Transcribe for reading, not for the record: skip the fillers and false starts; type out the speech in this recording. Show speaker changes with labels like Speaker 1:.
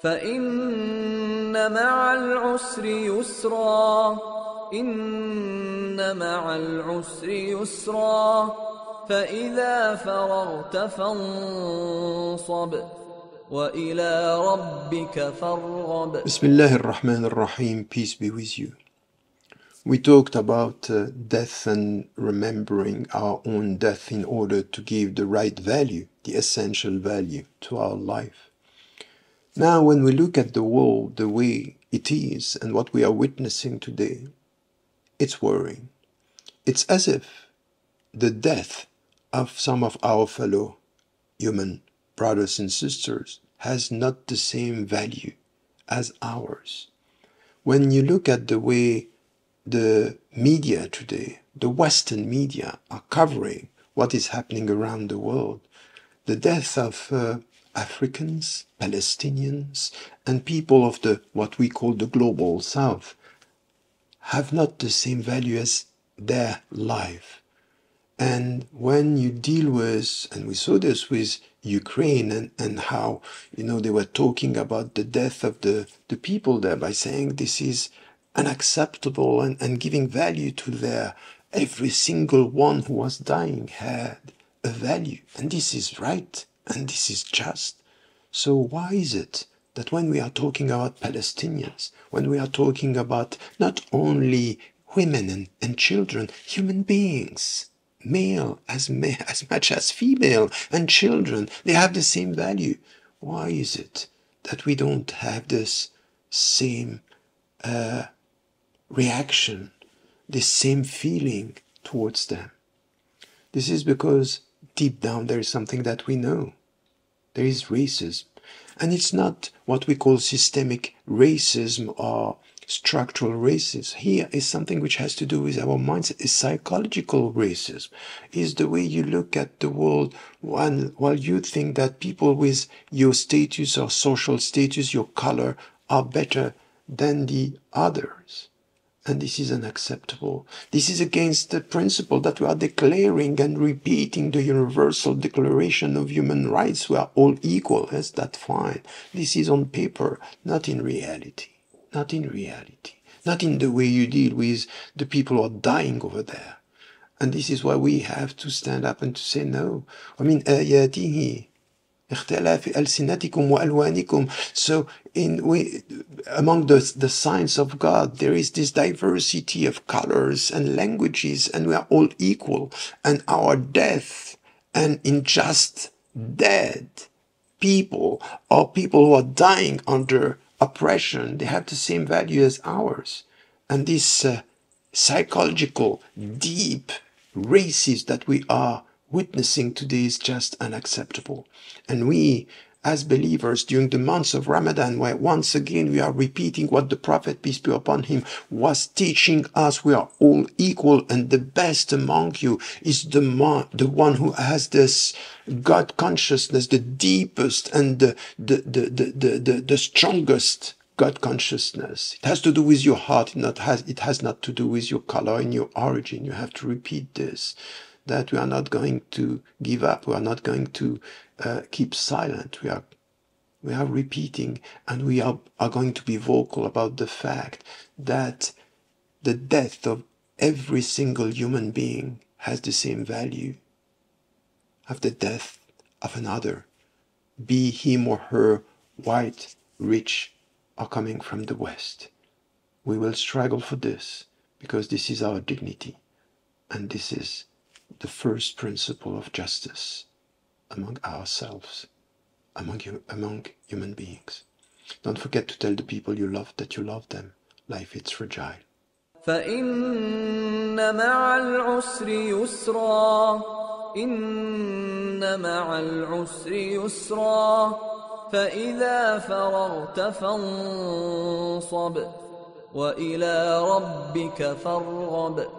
Speaker 1: فإن مع العسر يسرا إن مع العسر يسرا فإذا فرغت فانصب وإلى ربك فارغب.
Speaker 2: Bismillah ar-Rahman ar-Rahim, peace be with you. We talked about death and remembering our own death in order to give the right value, the essential value to our life. Now, when we look at the world the way it is and what we are witnessing today, it's worrying. It's as if the death of some of our fellow human brothers and sisters has not the same value as ours. When you look at the way the media today, the Western media, are covering what is happening around the world, the death of Africans, Palestinians, and people of what we call the global South have not the same value as their life. And when you deal with, and we saw this with Ukraine and how, they were talking about the death of the people there by saying this is unacceptable and giving value to every single one who was dying had a value. And this is right. And this is just. So why is it that when we are talking about Palestinians, when we are talking about not only women and children, human beings, male as much as female and children, they have the same value. Why is it that we don't have this same reaction, this same feeling towards them? This is because deep down there is something that we know. There is racism. And it's not what we call systemic racism or structural racism. Here is something which has to do with our mindset. Is psychological racism. Is the way you look at the world while you think that people with your status or social status, your color, are better than the others. And this is unacceptable. This is against the principle that we are declaring and repeating the Universal Declaration of Human Rights. We are all equal. Yes, that's fine. This is on paper, not in reality. Not in reality. Not in the way you deal with the people who are dying over there. And this is why we have to stand up and to say no. وَمِنْ آيَاتِهِ اختلاف ألسنتكم وألوانكم. So among the signs of God, there is this diversity of colors and languages, and we are all equal. And our death and unjust dead people, or people who are dying under oppression, they have the same value as ours. And this psychological, deep racism that we are witnessing today is just unacceptable. And we, as believers, during the months of Ramadan, where once again we are repeating what the Prophet, peace be upon him, was teaching us, we are all equal, and the best among you is the one who has this God consciousness, the deepest and the strongest God consciousness. It has to do with your heart. It has not to do with your color and your origin. You have to repeat this, that we are not going to give up. We are not going to keep silent. We are repeating, and we are going to be vocal about the fact that the death of every single human being has the same value of the death of another, be him or her white, rich, or coming from the West. We will struggle for this because this is our dignity, and this is the first principle of justice among ourselves, among human beings. Don't forget to tell the people you love that you love them. Life is fragile.
Speaker 1: فإن مع العسر يسرا إن مع العسر يسرا فإذا فرغت فانصب وإلى ربك فارغب.